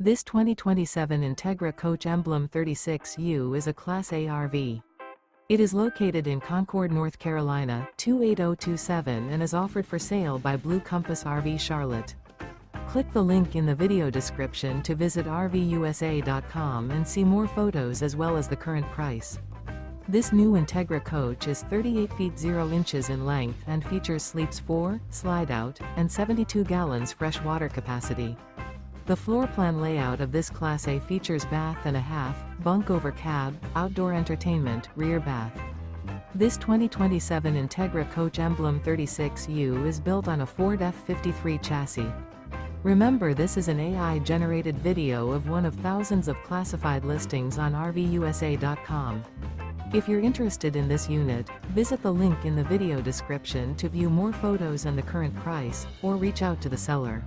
This 2027 Entegra Coach Emblem 36U is a Class A RV. It is located in Concord, North Carolina, 28027 and is offered for sale by Blue Compass RV Charlotte. Click the link in the video description to visit RVUSA.com and see more photos as well as the current price. This new Entegra Coach is 38 feet 0 inches in length and features sleeps 4, slide-out, and 72 gallons fresh water capacity. The floor plan layout of this Class A features bath and a half, bunk over cab, outdoor entertainment, rear bath. This 2027 Entegra Coach Emblem 36U is built on a Ford F53 chassis. Remember, this is an AI-generated video of one of thousands of classified listings on RVUSA.com. If you're interested in this unit, visit the link in the video description to view more photos and the current price, or reach out to the seller.